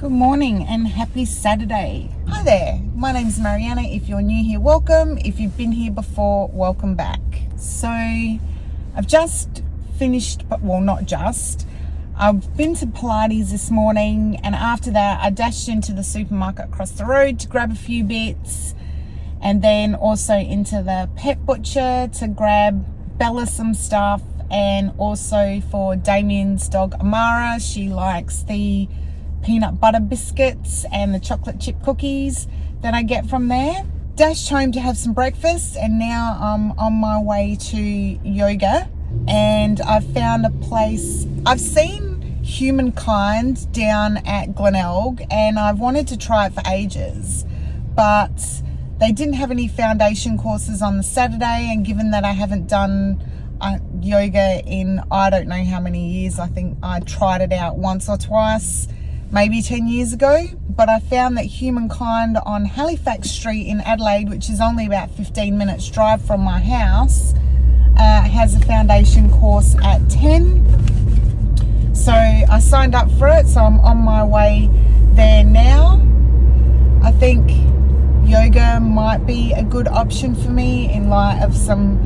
Good morning and happy Saturday. Hi there, my name's Mariana. If you're new here, welcome. If you've been here before, welcome back. So I've just finished, well, not just, I've been to Pilates this morning, and after that I dashed into the supermarket across the road to grab a few bits, and then also into the pet butcher to grab Bella some stuff, and also for Damien's dog Amara. She likes the peanut butter biscuits and the chocolate chip cookies that I get from there. Dashed home to have some breakfast, and now I'm on my way to yoga, and I've found a place. I've seen Humankind down at Glenelg, and I've wanted to try it for ages, but they didn't have any foundation courses on the Saturday, and given that I haven't done yoga in I don't know how many years, I think I tried it out once or twice, maybe 10 years ago, but I found that Humankind on Halifax Street in Adelaide, which is only about 15 minutes drive from my house, has a foundation course at 10. So I signed up for it, so I'm on my way there now. I think yoga might be a good option for me in light of some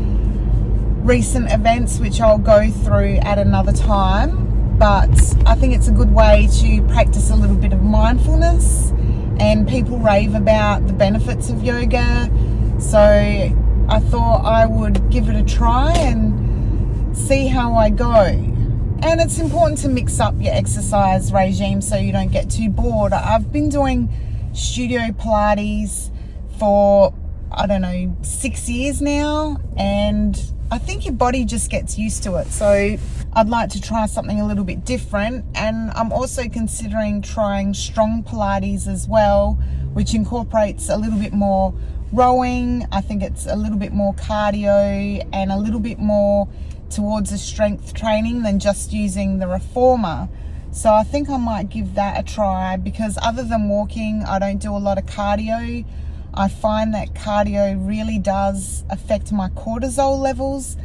recent events, which I'll go through at another time. But I think it's a good way to practice a little bit of mindfulness, and people rave about the benefits of yoga. So I thought I would give it a try and see how I go. And it's important to mix up your exercise regime so you don't get too bored. I've been doing studio Pilates for, 6 years now, and I think your body just gets used to it. So I'd like to try something a little bit different, and I'm also considering trying strong Pilates as well, which incorporates a little bit more rowing. I think it's a little bit more cardio and a little bit more towards the strength training than just using the reformer. So I think I might give that a try, because other than walking, I don't do a lot of cardio. I find that cardio really does affect my cortisol levels,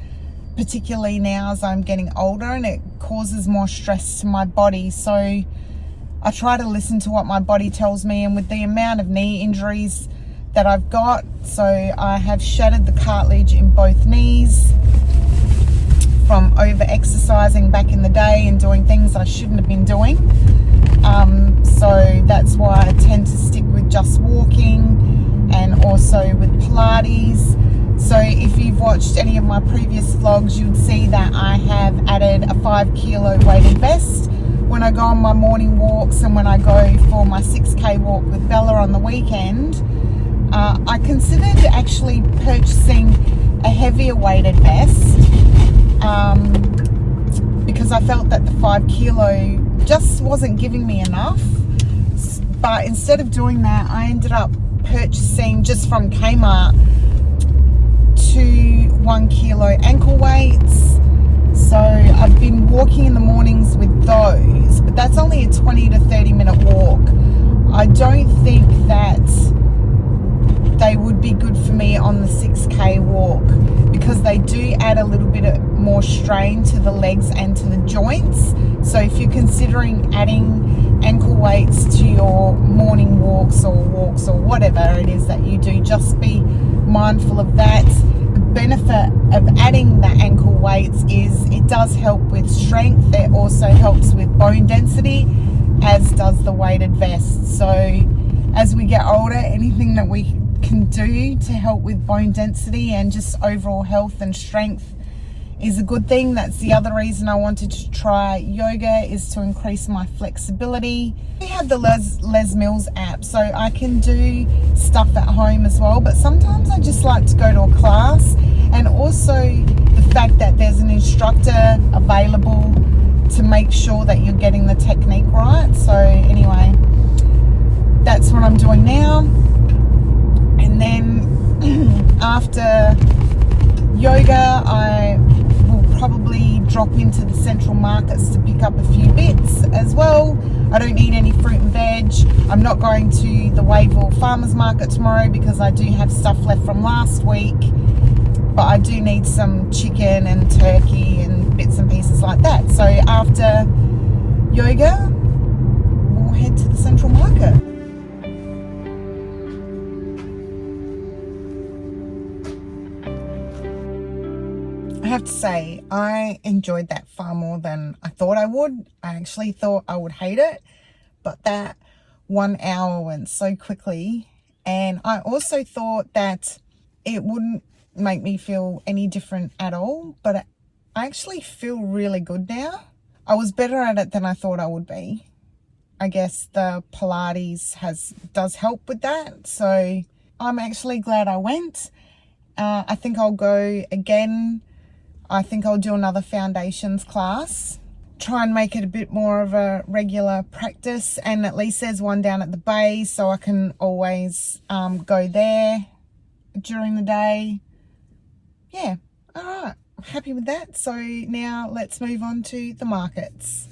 particularly now as I'm getting older, and it causes more stress to my body. So I try to listen to what my body tells me, and with the amount of knee injuries that I've got, so I have shattered the cartilage in both knees from over exercising back in the day and doing things I shouldn't have been doing. So that's why I tend to stick with just walking, and also with Pilates. So if you've watched any of my previous vlogs, you'd see that I have added a 5 kilo weighted vest when I go on my morning walks, and when I go for my 6K walk with Bella on the weekend. I considered actually purchasing a heavier weighted vest, because I felt that the 5 kilo just wasn't giving me enough. But instead of doing that, I ended up purchasing just from Kmart 2 1 kilo ankle weights. So I've been walking in the mornings with those, but that's only a 20 to 30 minute walk. I don't think that they would be good for me on the 6K walk, because they do add a little bit more strain to the legs and to the joints. So if you're considering adding ankle weights to your morning walks or whatever it is that you do, just be mindful of that. The benefit of adding the ankle weights is it does help with strength. It also helps with bone density, as does the weighted vest. So as we get older, anything that we can do to help with bone density and just overall health and strength is a good thing. That's the other reason I wanted to try yoga, is to increase my flexibility. We have the Les Mills app, so I can do stuff at home as well, but sometimes I just like to go to a class, and also the fact that there's an instructor available to make sure that you're getting the technique right. So anyway, that's what I'm doing now. And then after yoga, I will probably drop into the central markets to pick up a few bits as well. I don't need any fruit and veg. I'm not going to the Wayville Farmers Market tomorrow because I do have stuff left from last week, but I do need some chicken and turkey and bits and pieces like that. So after yoga, we'll head to the central have to say, I enjoyed that far more than I thought I would. I actually thought I would hate it, but that 1 hour went so quickly. And I also thought that it wouldn't make me feel any different at all, but I actually feel really good now. I was better at it than I thought I would be. I guess the Pilates does help with that. So I'm actually glad I went. I think I'll go again. I think I'll do another foundations class. Try and make it a bit more of a regular practice, and at least there's one down at the bay, so I can always go there during the day. Yeah, all right, I'm happy with that. So now let's move on to the markets.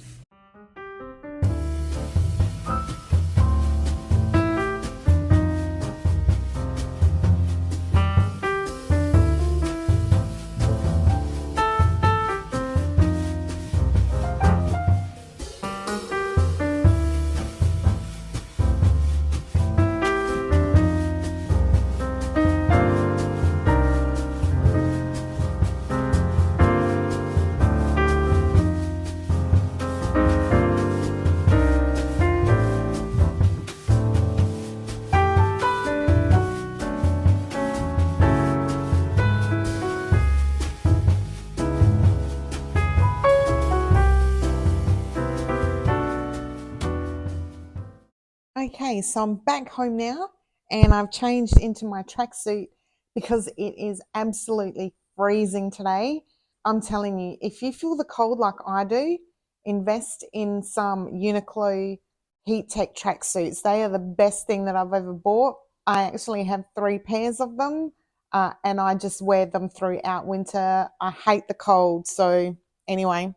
Okay, so I'm back home now, and I've changed into my tracksuit because it is absolutely freezing today. I'm telling you, if you feel the cold like I do, invest in some Uniqlo heat tech tracksuits. They are the best thing that I've ever bought. I actually have 3 pairs of them, and I just wear them throughout winter. I hate the cold, so anyway,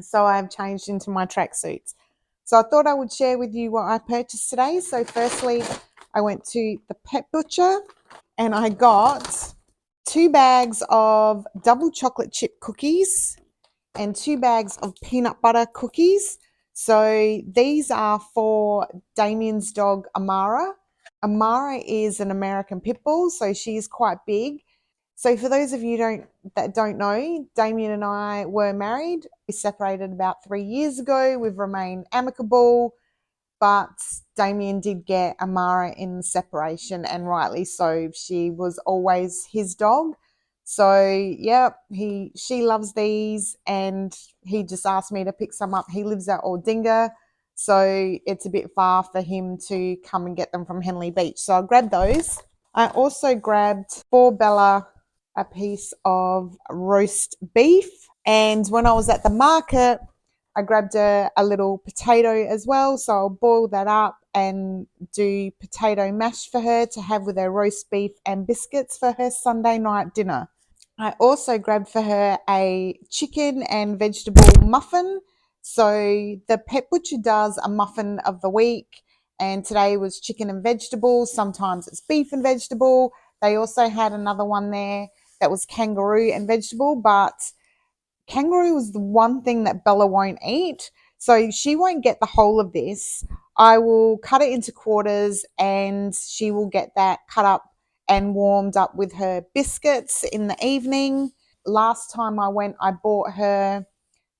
so I've changed into my tracksuits. So I thought I would share with you what I purchased today. So firstly, I went to the pet butcher and I got 2 bags of double chocolate chip cookies and 2 bags of peanut butter cookies. So these are for Damien's dog, Amara. Amara is an American pit bull, so she's quite big. So for those of you that don't know, Damien and I were married. We separated about 3 years ago. We've remained amicable, but Damien did get Amara in the separation, and rightly so. She was always his dog. So yeah, she loves these, and he just asked me to pick some up. He lives at Aldinga, so it's a bit far for him to come and get them from Henley Beach. So I grabbed those. I also grabbed for Bella a piece of roast beef. And when I was at the market, I grabbed a little potato as well. So I'll boil that up and do potato mash for her to have with her roast beef and biscuits for her Sunday night dinner. I also grabbed for her a chicken and vegetable muffin. So the pet butcher does a muffin of the week, and today was chicken and vegetables. Sometimes it's beef and vegetable. They also had another one there that was kangaroo and vegetable, but kangaroo was the one thing that Bella won't eat. So she won't get the whole of this. I will cut it into quarters and she will get that cut up and warmed up with her biscuits in the evening. Last time I went, I bought her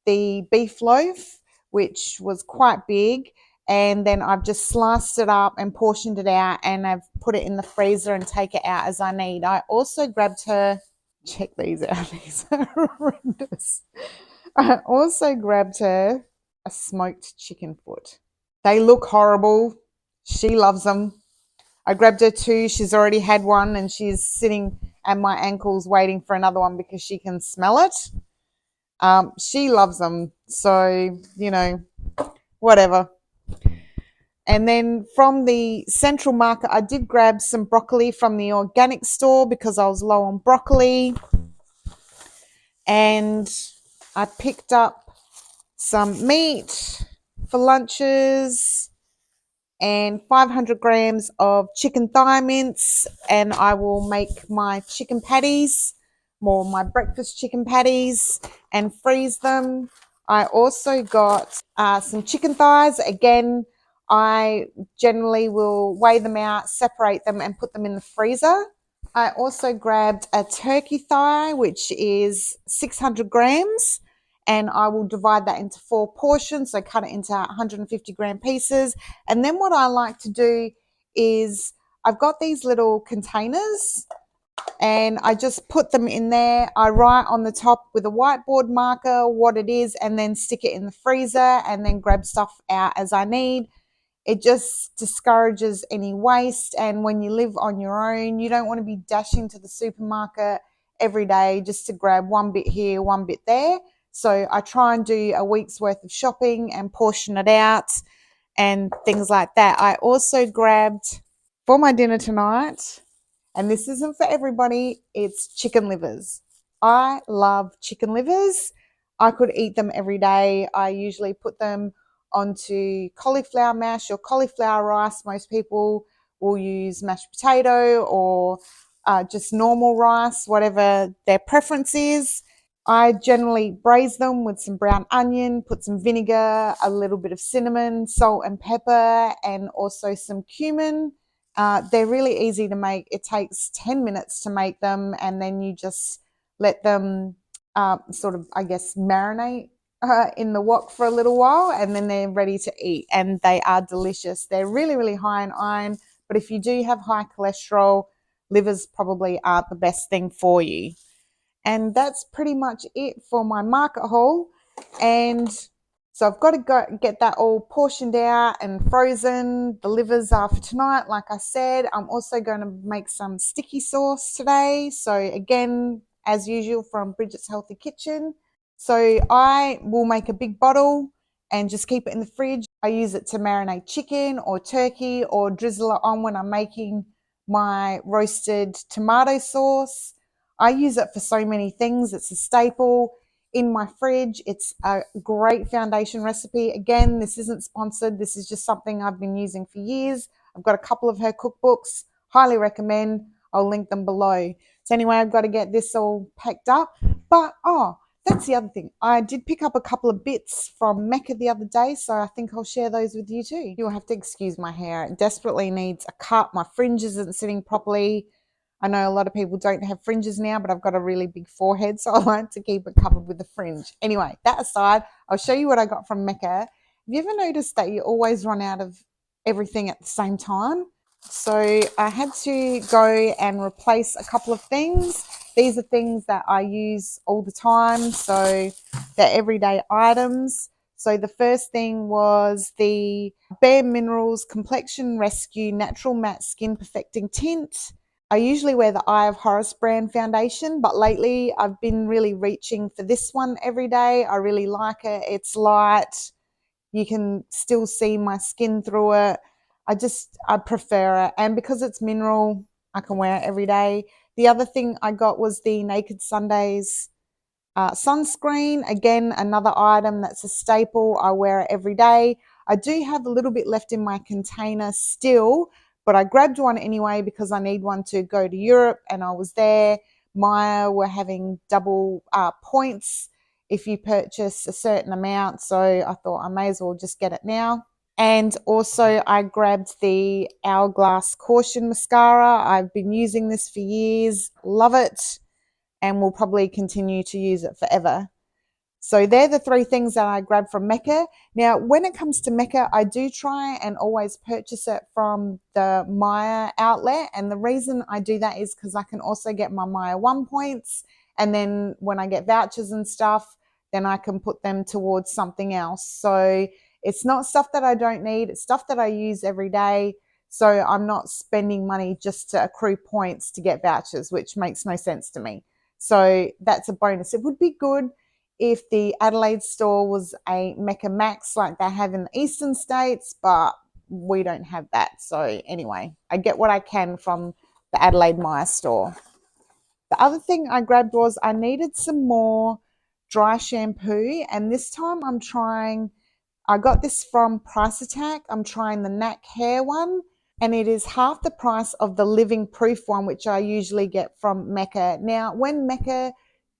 the beef loaf, which was quite big. And then I've just sliced it up and portioned it out, and I've put it in the freezer and take it out as I need. I also grabbed her, check these out, these are horrendous. I also grabbed her a smoked chicken foot. They look horrible. She loves them. I grabbed her 2. She's already had one and she's sitting at my ankles waiting for another one because she can smell it. She loves them. So, whatever. And then from the Central Market, I did grab some broccoli from the organic store because I was low on broccoli. And I picked up some meat for lunches and 500 grams of chicken thigh mince, and I will make my chicken patties, my breakfast chicken patties, and freeze them. I also got some chicken thighs. Again, I generally will weigh them out, separate them, and put them in the freezer I also grabbed a turkey thigh, which is 600 grams, and I will divide that into 4 portions. So cut it into 150-gram pieces. And then what I like to do is I've got these little containers and I just put them in there. I write on the top with a whiteboard marker what it is and then stick it in the freezer and then grab stuff out as I need. It just discourages any waste. And when you live on your own, you don't want to be dashing to the supermarket every day just to grab one bit here, one bit there. So I try and do a week's worth of shopping and portion it out and things like that. I also grabbed for my dinner tonight, and this isn't for everybody, it's chicken livers. I love chicken livers. I could eat them every day. I usually put them onto cauliflower mash or cauliflower rice. Most people will use mashed potato or just normal rice, whatever their preference is. I generally braise them with some brown onion, put some vinegar, a little bit of cinnamon, salt and pepper, and also some cumin. They're really easy to make. It takes 10 minutes to make them, and then you just let them sort of, I guess, marinate in the wok for a little while, and then they're ready to eat, and they are delicious. They're really, really high in iron, but if you do have high cholesterol, livers probably aren't the best thing for you. And that's pretty much it for my market haul. And so I've got to go get that all portioned out and frozen. The livers are for tonight, like I said. I'm also going to make some sticky sauce today. So again, as usual from Bridget's Healthy Kitchen. So I will make a big bottle and just keep it in the fridge. I use it to marinate chicken or turkey or drizzle it on when I'm making my roasted tomato sauce. I use it for so many things. It's a staple in my fridge. It's a great foundation recipe. Again, this isn't sponsored. This is just something I've been using for years. I've got a couple of her cookbooks. Highly recommend. I'll link them below. So anyway, I've got to get this all packed up. But, that's the other thing. I did pick up a couple of bits from Mecca the other day, so I think I'll share those with you too. You'll have to excuse my hair. It desperately needs a cut. My fringe isn't sitting properly. I know a lot of people don't have fringes now, but I've got a really big forehead, so I like to keep it covered with a fringe. Anyway, that aside, I'll show you what I got from Mecca. Have you ever noticed that you always run out of everything at the same time? So I had to go and replace a couple of things. These are things that I use all the time, so they're everyday items. So the first thing was the Bare Minerals Complexion Rescue Natural Matte Skin Perfecting Tint. I usually wear the Eye of Horus brand foundation, but lately I've been really reaching for this one every day. I really like it. It's light. You can still see my skin through it. I prefer it. And because it's mineral, I can wear it every day. The other thing I got was the Naked Sundays sunscreen. Again, another item that's a staple. I wear it every day. I do have a little bit left in my container still, but I grabbed one anyway because I need one to go to Europe, and I was there. Maya were having double points if you purchase a certain amount, so I thought I may as well just get it now. And also I grabbed the Hourglass Caution Mascara. I've been using this for years, love it, and will probably continue to use it forever. So they're the three things that I grabbed from Mecca. Now, when it comes to Mecca, I do try and always purchase it from the Maya outlet. And the reason I do that is because I can also get my Maya 1 points. And then when I get vouchers and stuff, then I can put them towards something else. So it's not stuff that I don't need. It's stuff that I use every day. So I'm not spending money just to accrue points to get vouchers, which makes no sense to me. So that's a bonus. It would be good if the Adelaide store was a Mecca Max like they have in the eastern states, but we don't have that. So anyway, I get what I can from the Adelaide Maya store. The other thing I grabbed was I needed some more dry shampoo, and this time I got this from Price Attack. I'm trying the NAC hair one, and it is half the price of the Living Proof one, which I usually get from Mecca. Now, when Mecca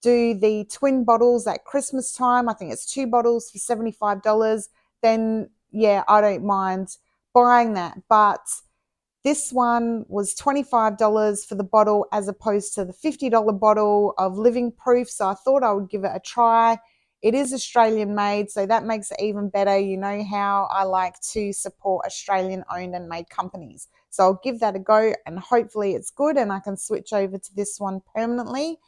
do the twin bottles at Christmas time, I think it's 2 bottles for $75, then yeah, I don't mind buying that. But This one was $25 for the bottle as opposed to the $50 bottle of Living Proof. So I thought I would give it a try. It is Australian made, so that makes it even better. You know how I like to support Australian owned and made companies. So I'll give that a go and hopefully it's good and I can switch over to this one permanently.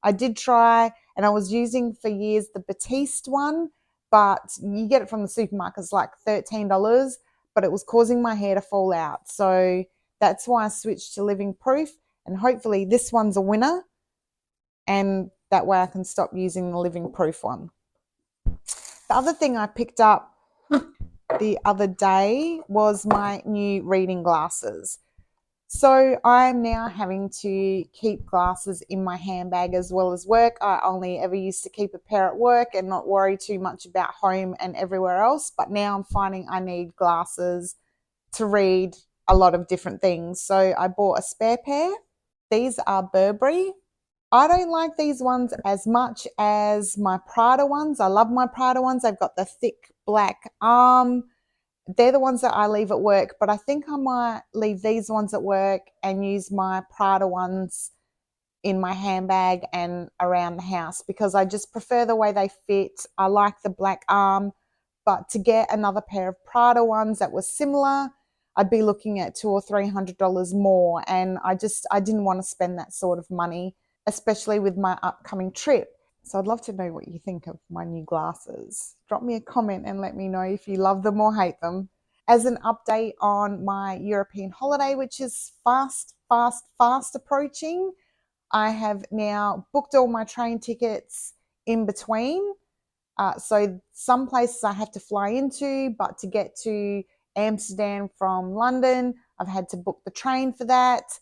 I did try, and I was using for years the Batiste one, but you get it from the supermarket. It's like $13, but it was causing my hair to fall out. So that's why I switched to Living Proof, and hopefully this one's a winner, and that way I can stop using the Living Proof one. The other thing I picked up the other day was my new reading glasses. So I'm now having to keep glasses in my handbag as well as work. I only ever used to keep a pair at work and not worry too much about home and everywhere else. But now I'm finding I need glasses to read a lot of different things. So I bought a spare pair. These are Burberry. I don't like these ones as much as my Prada ones. I love my Prada ones. They've got the thick black arm. They're the ones that I leave at work, but I think I might leave these ones at work and use my Prada ones in my handbag and around the house because I just prefer the way they fit. I like the black arm, but to get another pair of Prada ones that was similar, I'd be looking at $200 or $300 more, and I didn't want to spend that sort of money, especially with my upcoming trip. So I'd love to know what you think of my new glasses. Drop me a comment and let me know if you love them or hate them. As an update on my European holiday, which is fast approaching, I have now booked all my train tickets in between. So some places I have to fly into, but to get to Amsterdam from London, I've had to book the train for that.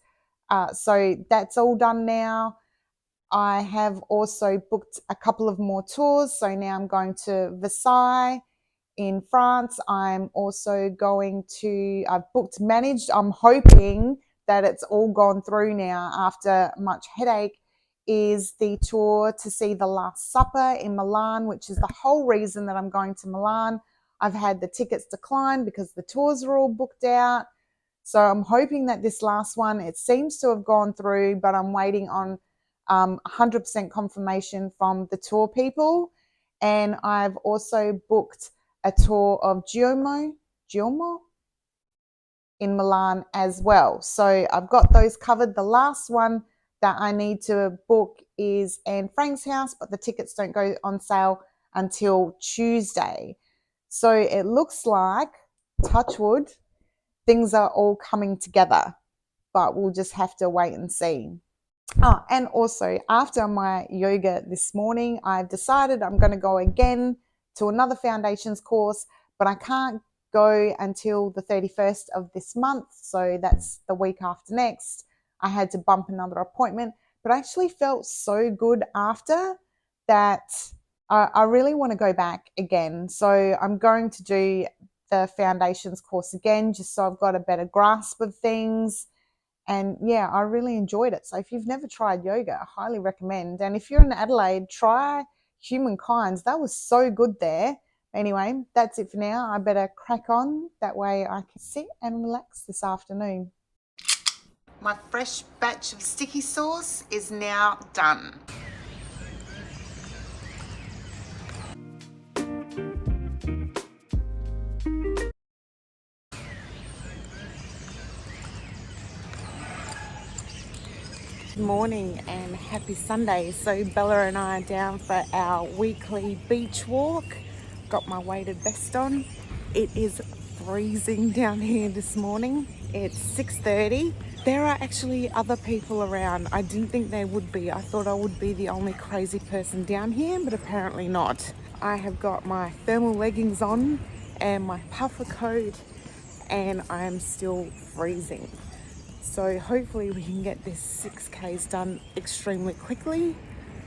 So that's all done now. I have also booked a couple of more tours. So now I'm going to Versailles in France. I'm also going to, I've booked managed. I'm hoping that it's all gone through now after much headache, is the tour to see the Last Supper in Milan, which is the whole reason that I'm going to Milan. I've had the tickets declined because the tours are all booked out. So I'm hoping that this last one, it seems to have gone through, but I'm waiting on 100% confirmation from the tour people. And I've also booked a tour of Duomo in Milan as well. So I've got those covered. The last one that I need to book is Anne Frank's house, but the tickets don't go on sale until Tuesday. So it looks like, touch wood, things are all coming together, but we'll just have to wait and see. Oh, and also after my yoga this morning, I've decided I'm going to go again to another foundations course, but I can't go until the 31st of this month. So that's the week after next. I had to bump another appointment, but I actually felt so good after that. I really want to go back again. So I'm going to do the foundations course again, just so I've got a better grasp of things. And yeah, I really enjoyed it. So if you've never tried yoga, I highly recommend. And if you're in Adelaide, try Humankind's. That was so good there. Anyway, that's it for now. I better crack on. That way I can sit and relax this afternoon. My fresh batch of sticky sauce is now done. Good morning and happy Sunday. So Bella and I are down for our weekly beach walk. Got my weighted vest on. It is freezing down here this morning. It's 6:30. There are actually other people around. I didn't think there would be. I thought I would be the only crazy person down here, but apparently not. I have got my thermal leggings on and my puffer coat, and I'm still freezing. So hopefully we can get this 6Ks done extremely quickly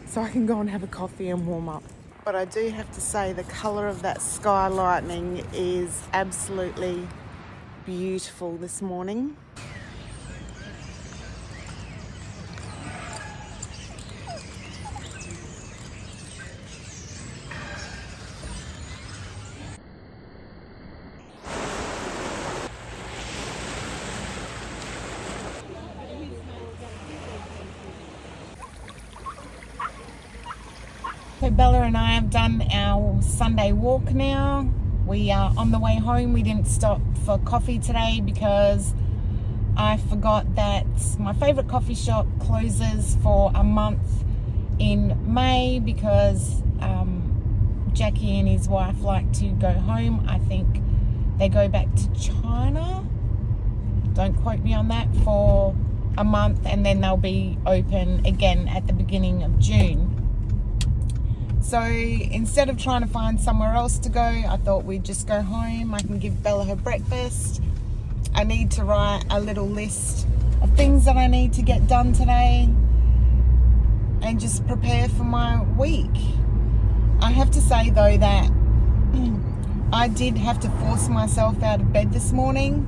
so I can go and have a coffee and warm up. But I do have to say the colour of that sky lightning is absolutely beautiful this morning. So Bella and I have done our Sunday walk now. We are on the way home. We didn't stop for coffee today because I forgot that my favourite coffee shop closes for a month in May because Jackie and his wife like to go home. I think they go back to China. Don't quote me on that, for a month, and then they'll be open again at the beginning of June. So instead of trying to find somewhere else to go, I thought we'd just go home. I can give Bella her breakfast. I need to write a little list of things that I need to get done today and just prepare for my week. I have to say though that I did have to force myself out of bed this morning.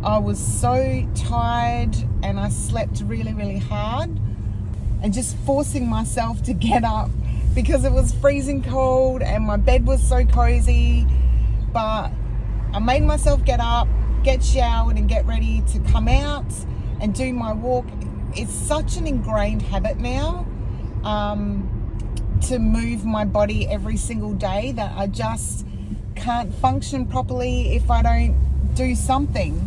I was so tired and I slept really, really hard, and just forcing myself to get up because it was freezing cold and my bed was so cozy. But I made myself get up, get showered and get ready to come out and do my walk. It's such an ingrained habit now to move my body every single day that I just can't function properly if I don't do something.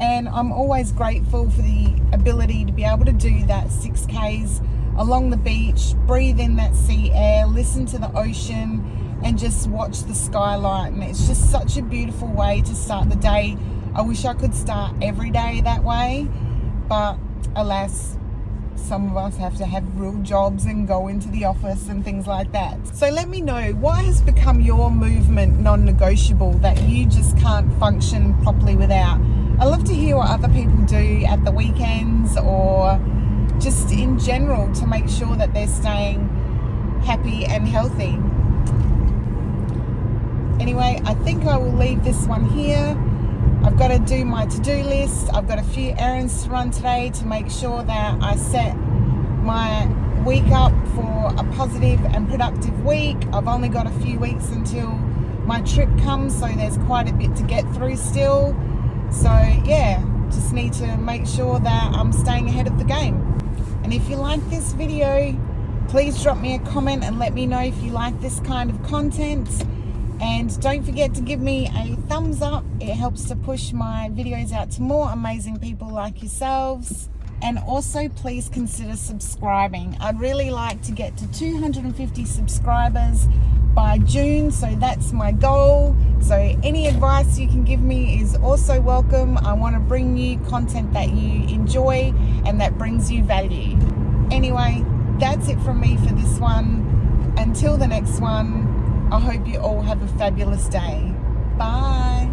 And I'm always grateful for the ability to be able to do that 6Ks along the beach, breathe in that sea air, listen to the ocean and just watch the skylight. And it's just such a beautiful way to start the day. I wish I could start every day that way, but alas, some of us have to have real jobs and go into the office and things like that. So let me know, what has become your movement non-negotiable that you just can't function properly without? I love to hear what other people do at the weekends or just in general to make sure that they're staying happy and healthy. Anyway, I think I will leave this one here. I've got to do my to-do list. I've got a few errands to run today to make sure that I set my week up for a positive and productive week. I've only got a few weeks until my trip comes, so there's quite a bit to get through still. So yeah, just need to make sure that I'm staying ahead of the game. And if you like this video, please drop me a comment and let me know if you like this kind of content. And don't forget to give me a thumbs up. It helps to push my videos out to more amazing people like yourselves. And also please consider subscribing. I'd really like to get to 250 subscribers by June, so that's my goal. So any advice you can give me is also welcome. I want to bring you content that you enjoy and that brings you value. Anyway, that's it from me for this one. Until the next one, I hope you all have a fabulous day. Bye.